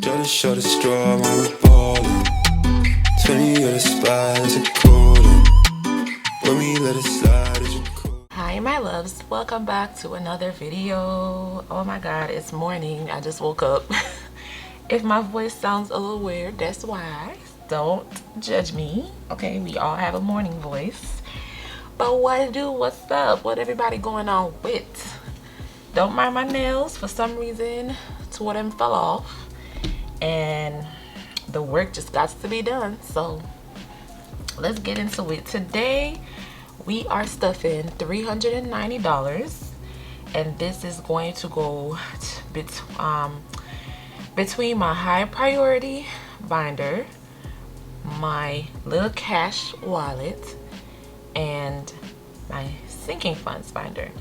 Just shut a straw, I'm a baller. 20 at a spot, it's a quarter. When we let it slide, it's a quarter. Hi my loves, welcome back to another video. Oh my god, it's morning. I just woke up. If my voice sounds a little weird, that's why. Don't judge me, okay? We all have a morning voice. But what's up? What everybody going on with? Don't mind my nails. For some reason, two of them fell off. And the work just got to be done. So let's get into it. Today, we are stuffing $390. And this is going to go between my high priority binder, my little cash wallet, and my sinking funds binder.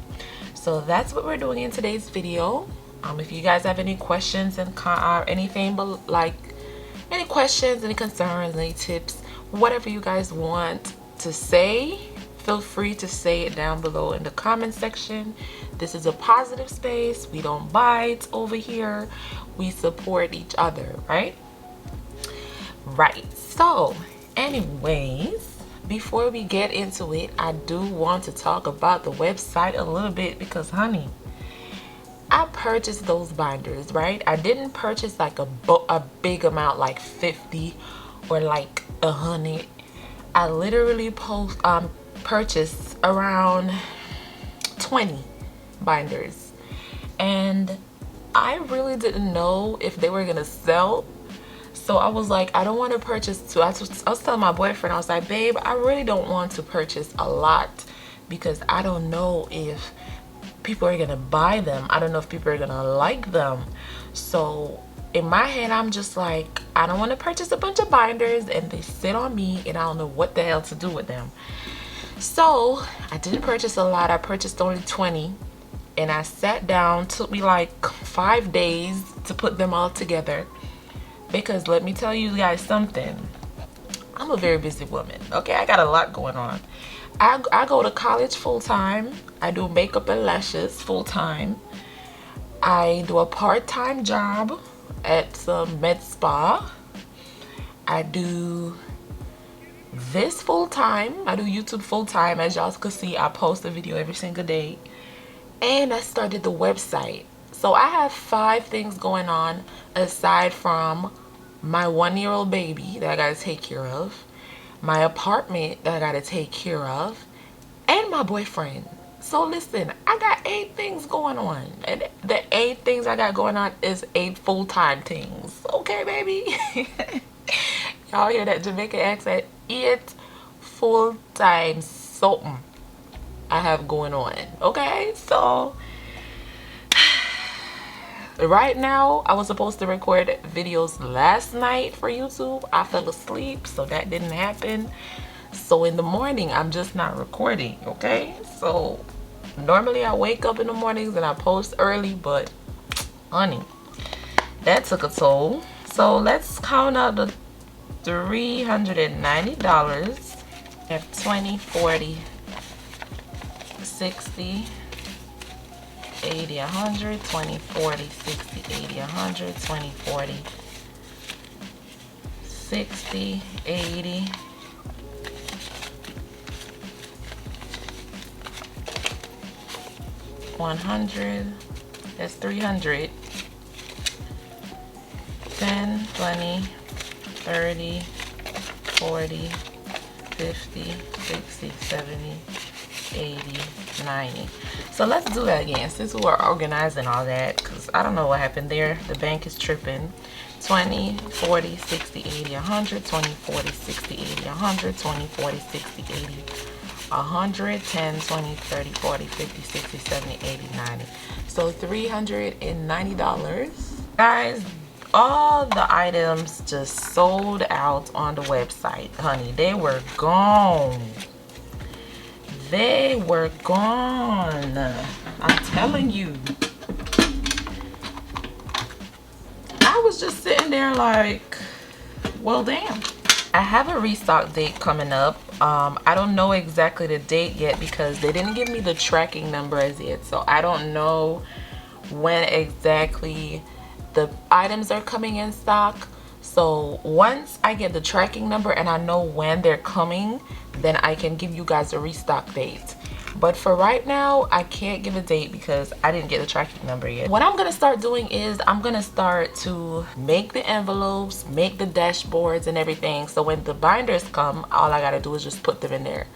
So that's what we're doing in today's video. If you guys have any questions and anything, but like any questions, any concerns, any tips, whatever you guys want to say, feel free to say it down below in the comment section. This is a positive space. We don't bite over here. We support each other, right? Right. So anyways, before we get into it, I do want to talk about the website a little bit because, honey, I purchased those binders, right? I didn't purchase like a big amount, like 50 or like 100. I literally purchased around 20 binders, and I really didn't know if they were gonna sell. So I was like, I don't want to purchase two. I was telling my boyfriend, I was like, babe, I really don't want to purchase a lot because I don't know if people are gonna buy them. I don't know if people are gonna like them. So in my head, I'm just like, I don't want to purchase a bunch of binders and they sit on me and I don't know what the hell to do with them. So I didn't purchase a lot. I purchased only 20, and I sat down. Took me like 5 days to put them all together. Because let me tell you guys something, I'm a very busy woman, okay? I got a lot going on. I go to college full-time. I do makeup and lashes full-time. I do a part-time job at some med spa. I do this full-time. I do YouTube full-time. As y'all can see, I post a video every single day. And I started the website. So I have 5 things going on aside from my 1-year-old baby that I gotta take care of, my apartment that I gotta take care of, and my boyfriend. So listen, I got 8 things going on, and the 8 things I got going on is 8 full-time things. Okay, baby? Y'all hear that Jamaican accent? 8 full-time something I have going on. Okay, so right now, I was supposed to record videos last night for YouTube. I fell asleep, so that didn't happen. So in the morning, I'm just not recording, okay? So normally I wake up in the mornings and I post early, but honey, that took a toll. So let's count out the $390. I have 20, 40, 60, 80, 100, 20, 40, 60, 80, 100, 20, 40, 60, 80, 100, that's 300, 10, 20, 30, 40, 50, 60, 70, 80, 90. So let's do that again since we were organizing all that, because I don't know what happened there. The bank is tripping. 20, 40, 60, 80, 100, 20, 40, 60, 80, 100, 20, 40, 60, 80, 100, 10, 20, 30, 40, 50, 60, 70, 80, 90. So $390. Guys, all the items just sold out on the website, honey. They were gone. They were gone. I'm telling you. I was just sitting there like, well, damn. I have a restock date coming up. I don't know exactly the date yet because they didn't give me the tracking number as yet. So I don't know when exactly the items are coming in stock. So once I get the tracking number and I know when they're coming, then I can give you guys a restock date. But for right now, I can't give a date because I didn't get the tracking number yet. What I'm gonna start doing is I'm gonna start to make the envelopes, make the dashboards and everything. So when the binders come, all I gotta do is just put them in there.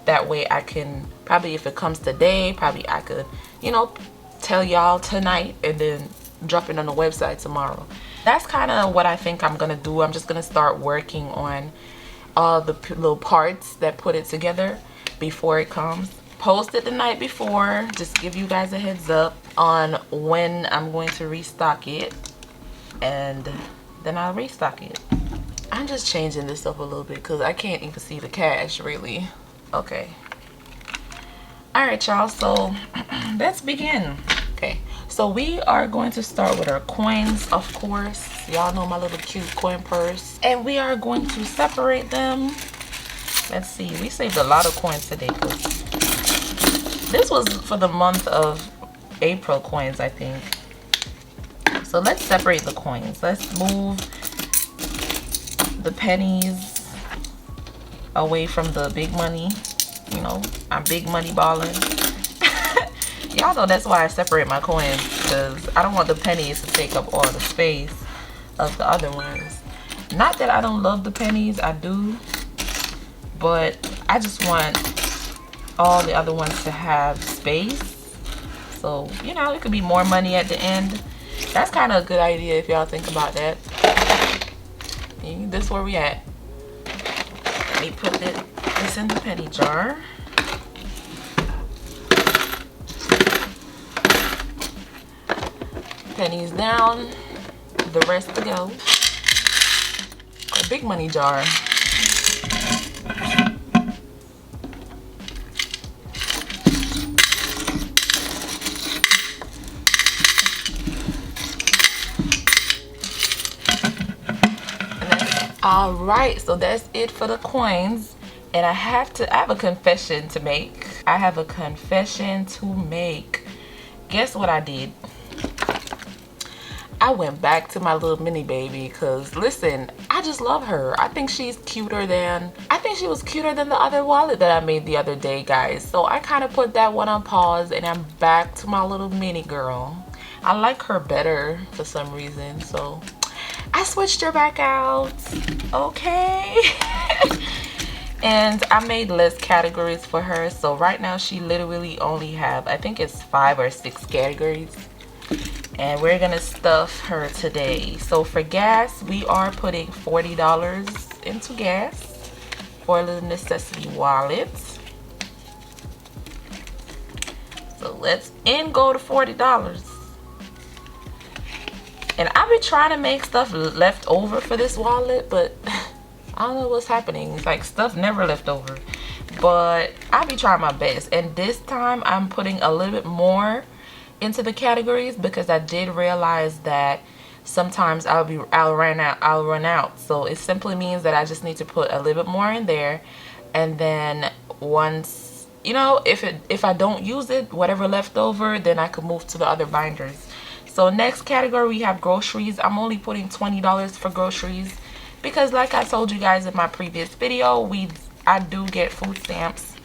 That way I can, probably if it comes today, probably I could, you know, tell y'all tonight and then drop it on the website tomorrow. That's kind of what I think I'm gonna do. I'm just gonna start working on all the little parts that put it together before it comes. Post it the night before, just give you guys a heads up on when I'm going to restock it, and then I'll restock it. I'm just changing this up a little bit because I can't even see the cash really. Okay, all right y'all, so let's begin. Okay, so we are going to start with our coins, of course. Y'all know my little cute coin purse, and we are going to separate them. Let's see, we saved a lot of coins today because this was for the month of April coins, I think. So let's separate the coins. Let's move the pennies away from the big money. You know, I'm big money balling. Y'all know that's why I separate my coins, because I don't want the pennies to take up all the space of the other ones. Not that I don't love the pennies, I do, but I just want all the other ones to have space, so you know, it could be more money at the end. That's kind of a good idea if y'all think about that. This is where we at. Let me put this in the penny jar. Pennies down, the rest to go. A big money jar. All right, so that's it for the coins. And I have a confession to make. I have a confession to make. Guess what I did? I went back to my little mini baby because listen, I just love her. I think she was cuter than the other wallet that I made the other day, guys. So I kind of put that one on pause and I'm back to my little mini girl. I like her better for some reason, so I switched her back out. Okay. And I made less categories for her, so right now she literally only have, I think it's 5 or 6 categories. And we're gonna stuff her today. So for gas, we are putting $40 into gas for a little necessity wallet. So let's go to $40. And I've been trying to make stuff left over for this wallet, but I don't know what's happening. It's like stuff never left over. But I'll be trying my best. And this time I'm putting a little bit more into the categories because I did realize that sometimes I'll run out. So it simply means that I just need to put a little bit more in there, and then once, you know, if I don't use it, whatever left over, then I could move to the other binders. So next category we have groceries. I'm only putting $20 for groceries because like I told you guys in my previous video, I do get food stamps.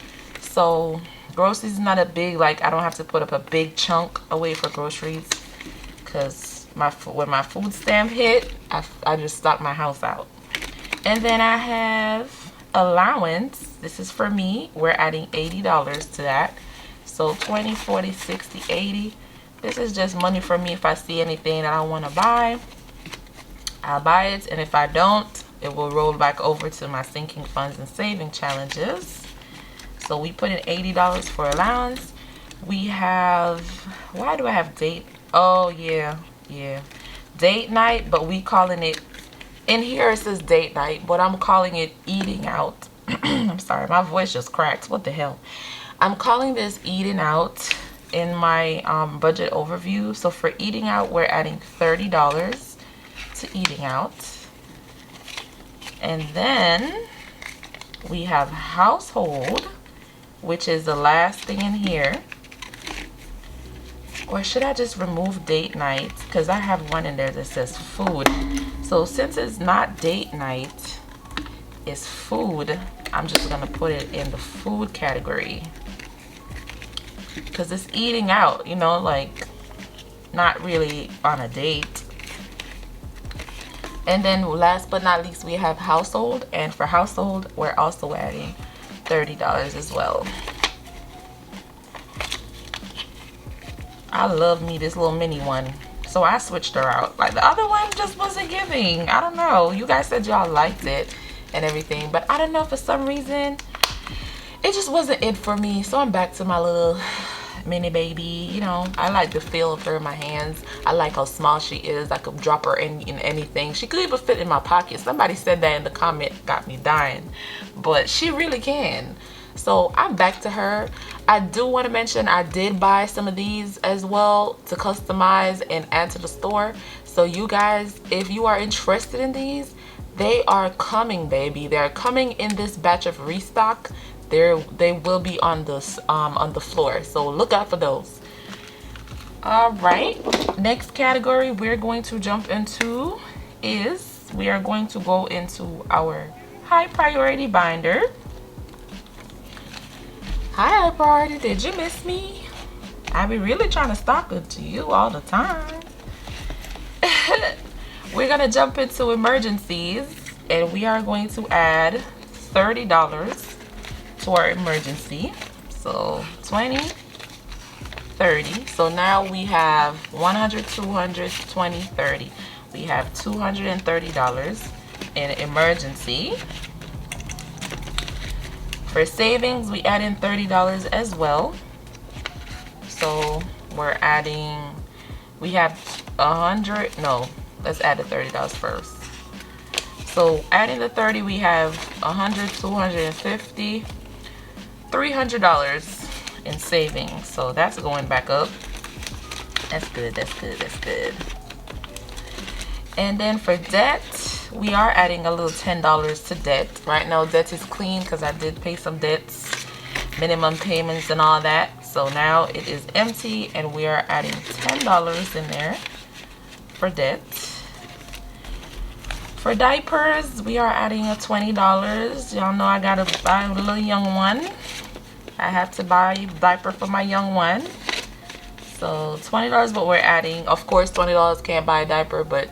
So groceries is not a big, like I don't have to put up a big chunk away for groceries because when my food stamp hit, I just stock my house out. And then I have allowance. This is for me. We're adding $80 to that. So 20, 40, 60, 80. This is just money for me. If I see anything that I want to buy, I'll buy it. And if I don't, it will roll back over to my sinking funds and saving challenges. So we put in $80 for allowance. We have, why do I have date? Oh yeah, date night, but we calling it, in here it says date night, but I'm calling it eating out. I'm sorry, my voice just cracked. What the hell? I'm calling this eating out in my budget overview. So for eating out, we're adding $30 to eating out. And then we have household, which is the last thing in here. Or should I just remove date night? Because I have one in there that says food. So since it's not date night, it's food, I'm just gonna put it in the food category. Because it's eating out, you know, like not really on a date. And then last but not least, we have household. And for household, we're also adding $30 as well. I love me this little mini one, so I switched her out. Like the other one just wasn't giving. I don't know. You guys said y'all liked it and everything, but I don't know, for some reason it just wasn't it for me. So I'm back to my little mini baby. You know, I like the feel of her in my hands. I like how small she is. I could drop her in anything. She could even fit in my pocket. Somebody said that in the comment, got me dying, but she really can. So I'm back to her. I do want to mention I did buy some of these as well to customize and add to the store. So you guys, if you are interested in these, they are coming, baby. They're coming in this batch of restock. They will be on this on the floor. So look out for those. All right. Next category we're going to jump into is we are going to go into our high priority binder. Hi, priority. Did you miss me? I be really trying to stock it to you all the time. We're gonna jump into emergencies, and we are going to add $30 to our emergency. So 20, 30. So now we have 100, 200, 20, 30. We have $230 in emergency. For savings, we add in $30 as well. So we're adding, we have 100, no, let's add the $30 first. So adding the 30, we have 100, 250, $300 in savings. So that's going back up. That's good, that's good, that's good. And then for debt, we are adding a little $10 to debt. Right now debt is clean because I did pay some debts, minimum payments and all that. So now it is empty, and we are adding $10 in there for debt. For diapers, we are adding a $20. Y'all know I gotta buy a little young one. I have to buy a diaper for my young one. So $20, but we're adding, of course, $20 can't buy a diaper, but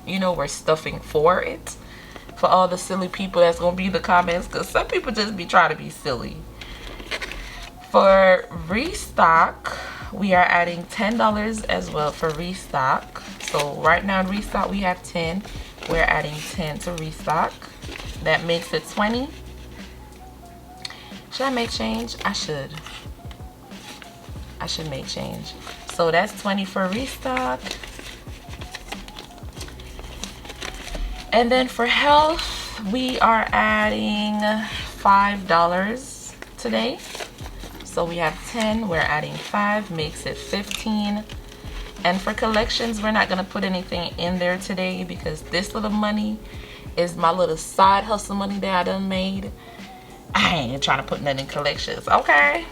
you know, we're stuffing for it. For all the silly people that's gonna be in the comments, because some people just be trying to be silly. For restock, we are adding $10 as well for restock. So right now in restock we have 10. We're adding 10 to restock. That makes it 20. Should I make change? I should make change. So that's 20 for restock. And then for health, we are adding $5 today. So we have 10, we're adding 5, makes it 15. And for collections, we're not gonna put anything in there today because this little money is my little side hustle money that I done made. I ain't trying to put nothing in collections, okay?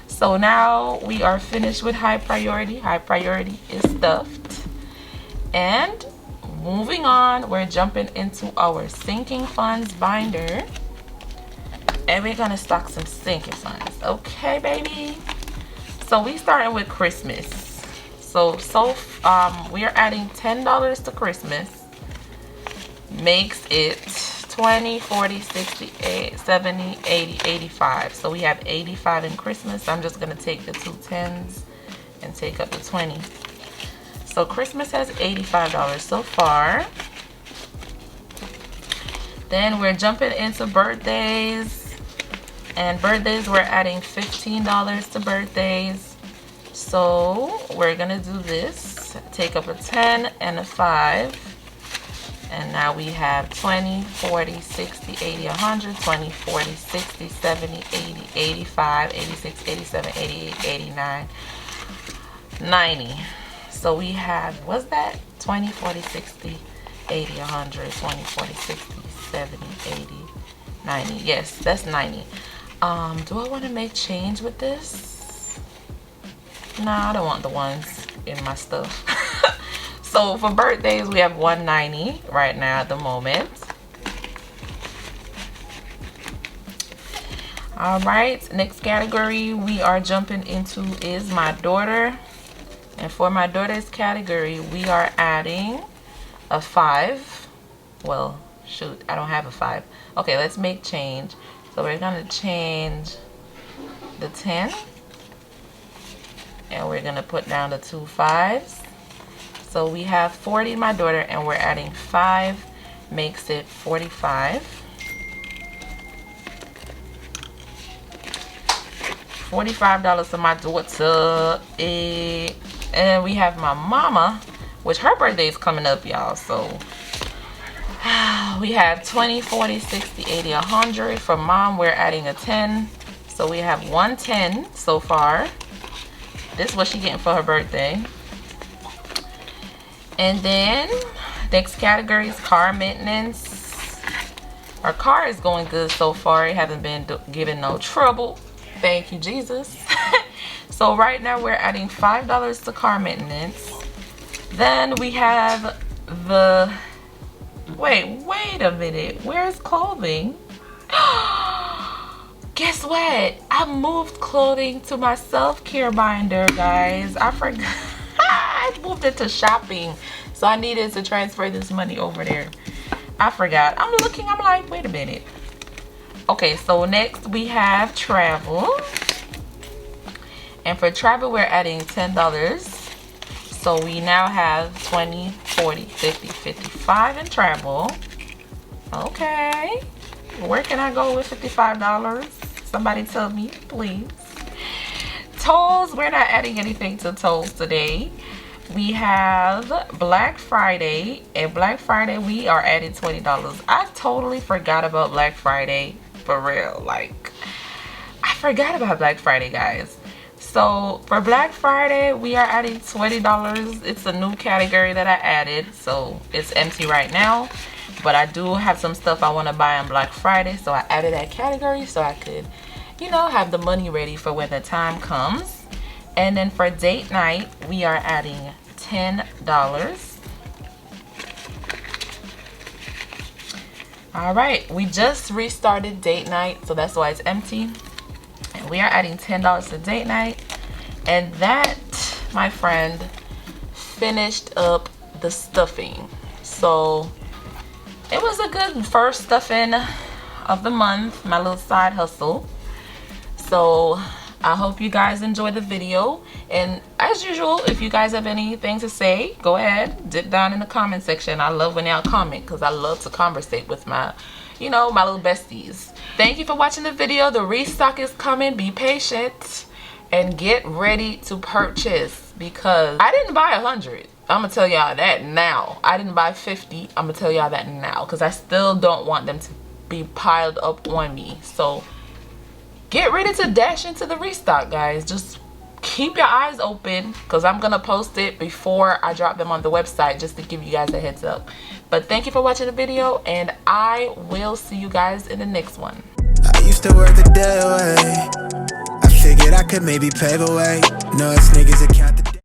So now we are finished with high priority. High priority is stuffed. And moving on, we're jumping into our sinking funds binder. And we're gonna stock some sinking funds. Okay, baby. So we starting with Christmas. So we are adding $10 to Christmas. Makes it 20, 40, 60, 70, 80, 85. So we have 85 in Christmas. I'm just gonna take the two 10s and take up the 20. So Christmas has $85 so far. Then we're jumping into birthdays. And birthdays, we're adding $15 to birthdays. So we're gonna do this. Take up a 10 and a 5. And now we have 20, 40, 60, 80, 100, 20, 40, 60, 70, 80, 85, 86, 87, 88, 89, 90. So we have, what's that? 20, 40, 60, 80, 100, 20, 40, 60, 70, 80, 90. Yes, that's 90. Do I want to make change with this? Nah, I don't want the ones in my stuff. So for birthdays, we have $190 right now at the moment. All right, next category we are jumping into is my daughter. And for my daughter's category, we are adding a 5. Well, shoot, I don't have a 5. Okay, let's make change. So we're gonna change the 10. And we're gonna put down the 2 5s. So we have 40 my daughter, and we're adding 5, makes it 45. $45 to my daughter. And we have my mama, which her birthday is coming up, y'all. So we have 20, 40, 60, 80, 100. For mom, we're adding a 10. So we have 110 so far. This is what she's getting for her birthday. And then next category is car maintenance. Our car is going good so far. It hasn't been giving no trouble. Thank you, Jesus. So right now we're adding $5 to car maintenance. Then we have the, wait a minute. Where's clothing? Guess what? I moved clothing to my self-care binder, guys. I forgot. I moved it to shopping. So I needed to transfer this money over there. I forgot. I'm looking, I'm like, wait a minute. Okay, so next we have travel. And for travel, we're adding $10. So we now have 20, 40, 50, 55 in travel. Okay. Where can I go with $55? Somebody tell me, please. Tolls, we're not adding anything to tolls today. We have Black Friday, and Black Friday we are adding $20. I totally forgot about Black Friday, for real. Like, I forgot about Black Friday, guys. So for Black Friday, we are adding $20. It's a new category that I added, so it's empty right now. But I do have some stuff I want to buy on Black Friday, so I added that category so I could, you know, have the money ready for when the time comes. And then for date night, we are adding $10. All right, we just restarted date night, so that's why it's empty. And we are adding $10 to date night. And that, my friend, finished up the stuffing. So it was a good first stuffing of the month, my little side hustle. So I hope you guys enjoy the video. And as usual, if you guys have anything to say, go ahead, dip down in the comment section. I love when y'all comment because I love to conversate with my, you know, my little besties. Thank you for watching the video. The restock is coming. Be patient and get ready to purchase, because I didn't buy 100. I'm gonna tell y'all that now. I didn't buy 50. I'm gonna tell y'all that now because I still don't want them to be piled up on me. So get ready to dash into the restock, guys. Just keep your eyes open because I'm gonna post it before I drop them on the website, just to give you guys a heads up. But thank you for watching the video, and I will see you guys in the next one. I used to work the day away. I figured I could maybe pave a way. No, it's niggas that count.